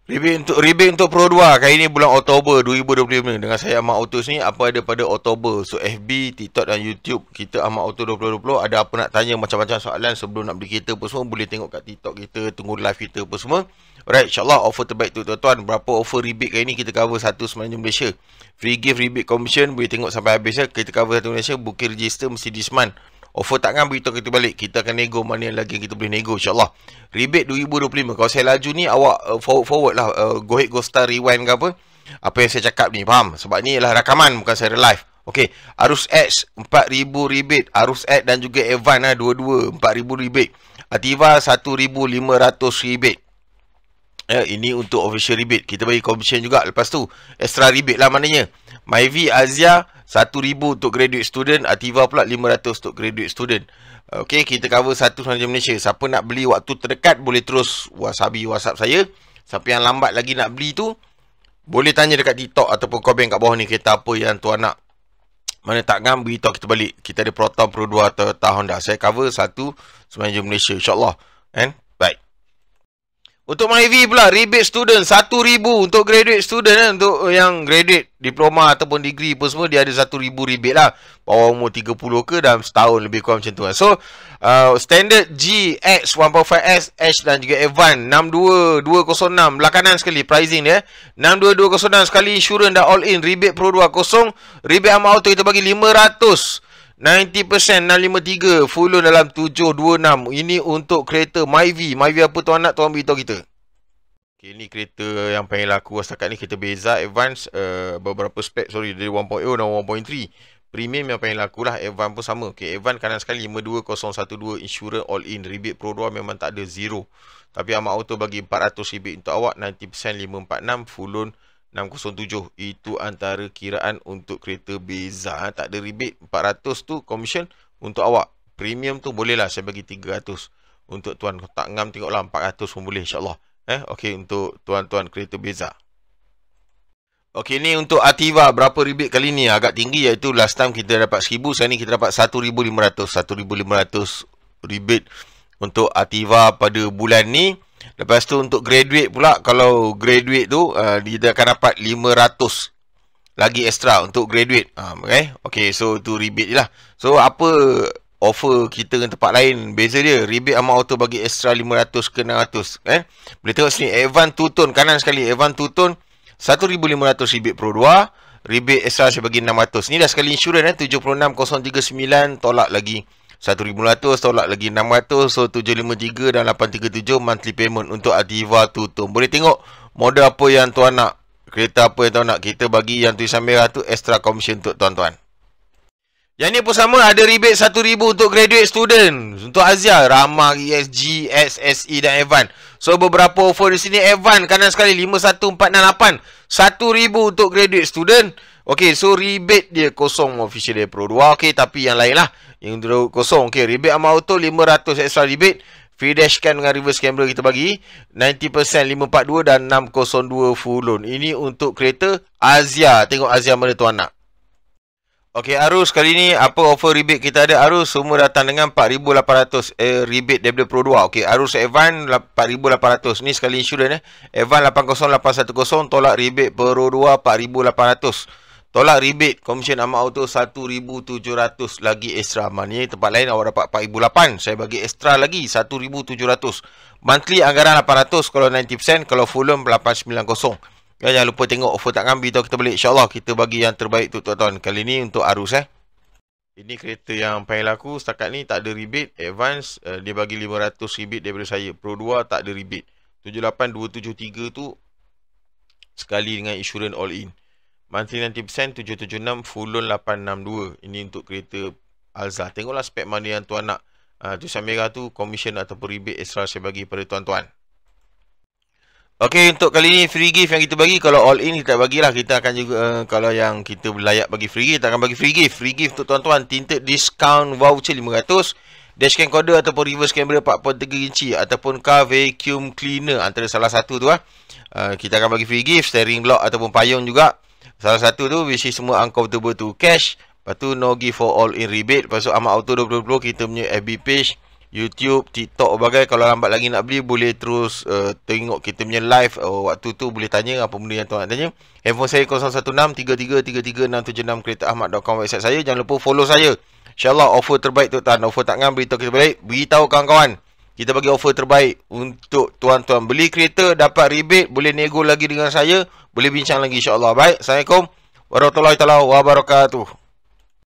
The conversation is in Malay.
Rebate untuk Pro 2 kali ni bulan Oktober 2025 dengan saya Ahmad Autos ni. Apa ada pada Oktober. So FB, TikTok dan YouTube kita Ahmad Autos 2020. Ada apa nak tanya macam-macam soalan sebelum nak beli kereta apa semua, boleh tengok kat TikTok kita, tunggu live kita apa semua. Alright, insyaAllah offer terbaik tu tuan-tuan. Berapa offer rebate kali ni kita cover satu semenanjung Malaysia. Free gift, rebate commission, boleh tengok sampai habis ya. Kita cover satu Malaysia, booking register mesti this month. Offer tak kan beritahu kita balik. Kita akan nego mana yang lagi yang kita boleh nego insyaAllah. Rebate 2025. Kalau saya laju ni awak forward lah. Go ahead, go start, rewind ke apa. Apa yang saya cakap ni. Faham? Sebab ni ialah rakaman, bukan saya live. Okey. Arus X 4,000 rebate. Arus X dan juga Evan lah. Dua-dua 4,000 rebate. Ativa 1,500 rebate. Ini untuk official rebate. Kita bagi commission juga. Lepas tu extra rebate lah maknanya. Myvi Azia 1,000 untuk graduate student. Ativa pula 500 untuk graduate student. Okey, kita cover satu semenanjung Malaysia. Siapa nak beli waktu terdekat boleh terus WhatsApp saya. Siapa yang lambat lagi nak beli tu boleh tanya dekat TikTok ataupun komen kat bawah ni kereta apa yang tuan nak. Mana tak ngam beritahu kita balik. Kita ada Proton Pro 2 atau Honda. Saya cover satu semenanjung Malaysia insya-Allah. Baik. Untuk Myvi pula, rebate student 1,000 untuk graduate student. Untuk yang graduate diploma ataupun degree pun semua, dia ada 1,000 rebate lah. Bawah umur 30 ke dalam setahun lebih kurang macam tu lah. So, standard G, X, 1.5S, H dan juga Evan 62,206. Belah kanan sekali pricing dia. 62,206 sekali insurans dah all in. Rebate Pro 2 kosong. Rebate Ahmad Auto kita bagi 500. 90% 653 full loan dalam 726. Ini untuk kereta Myvi. Myvi apa tuan nak, tuan beritahu kita. Okay, ini kereta yang paling laku setakat ni, kereta Beza Advance. Beberapa spek sorry dari 1.0 dan 1.3. Premium yang paling laku lah. Advance pun sama. Okay, Advance kanan sekali 52012. Insurance all in. Rebate Pro 2 memang tak ada, zero. Tapi Ahmad Auto bagi 400 rebate untuk awak. 90% 546. Full loan 607. Itu antara kiraan untuk kereta Beza. Tak ada rebate. 400 tu commission untuk awak. Premium tu boleh lah saya bagi 300. Untuk tuan tak ngam tengoklah 400 pun boleh insyaAllah. Okey, untuk tuan-tuan kereta Beza. Okey, ni untuk Ativa. Berapa rebate kali ni? Agak tinggi, iaitu last time kita dapat 1,000. Sekarang ni kita dapat 1,500. 1,500 rebate untuk Ativa pada bulan ni. Lepas tu untuk graduate pula, kalau graduate tu dia akan dapat 500 lagi extra untuk graduate. Okay, so tu rebate je lah. So apa offer kita dengan tempat lain, beza dia. Rebate Ahmad Auto bagi extra 500 ke 600. Boleh tengok sini, Evan 2 ton kanan sekali. Evan 2 ton 1,500 rebate Pro 2. Rebate extra saya bagi 600. Ni dah sekali insurans 76039 tolak lagi 1,500, tolak lagi 600, so 753 dan 837 monthly payment untuk Ativa 2 ton. Boleh tengok model apa yang tuan nak, kereta apa yang tuan nak. Kita bagi yang tulisan merah tu extra commission untuk tuan-tuan. Yang ni pun sama, ada rebate 1,000 untuk graduate student. Untuk Azia, Rama, ESG, SSE dan Evan. So beberapa offer di sini. Evan kanan sekali 51468. 1,000 untuk graduate student. Okey, so rebate dia kosong official dia Pro 2. Okey, tapi yang lain lah. Yang kosong. Okey, rebate Ahmad Auto 500 extra rebate. Free dashcam dengan reverse camera kita bagi 90% 542 dan 602 full loan. Ini untuk kereta Azia. Tengok Azia mana tuan nak. Okey, Arus kali ni apa offer rebate kita ada. Arus semua datang dengan 4,800 rebate daripada Pro 2. Okey, Arus Evan 4,800. Ni sekali insurans Evan 80810 tolak rebate Pro 2 4,800. Tolak rebate commission Ahmad Auto 1,700 lagi extra. Maknanya tempat lain awak dapat 4,800. Saya bagi extra lagi 1,700. Monthly anggaran 800 kalau 90%. Kalau full loan 890. Jangan lupa tengok offer tak ngambil, tahu kita balik. InsyaAllah kita bagi yang terbaik untuk tuan-tuan. Kali ni untuk Arus Ini kereta yang paling laku setakat ni, tak ada rebate. Advance dia bagi 500 rebate daripada saya. Pro 2 tak ada rebate. 78,273 tu sekali dengan insurans all in. Monthly 90% 776, full loan 862. Ini untuk kereta Alza. Tengoklah spek mana yang tuan nak. Tulisan merah tu commission ataupun rebate extra saya bagi pada tuan-tuan. Okey, untuk kali ni free gift yang kita bagi, kalau all in kita bagilah. Kita akan juga kalau yang kita layak bagi free gift, kita akan bagi free gift. Free gift untuk tuan-tuan, tinted discount voucher 500, dashcam encoder ataupun reverse camera 4.3 inci ataupun car vacuum cleaner, antara salah satu tu kita akan bagi free gift. Steering block ataupun payung juga salah satu tu, which is semua unconvertible to cash. Lepas tu no gift for all in rebate. Lepas tu Ahmad Auto 2020 kita punya FB page, YouTube, TikTok bagai. Kalau lambat lagi nak beli, boleh terus tengok kita punya live waktu tu, boleh tanya apa benda yang tuan nak tanya. Handphone saya 016-3333-676 keretaahmad.com, website saya. Jangan lupa follow saya. InsyaAllah offer terbaik tuan, offer tangan, beritahu kita balik, beritahu kawan-kawan. Kita bagi offer terbaik untuk tuan-tuan. Beli kereta, dapat rebate, boleh nego lagi dengan saya, boleh bincang lagi insyaAllah. Baik, Assalamualaikum warahmatullahi wabarakatuh.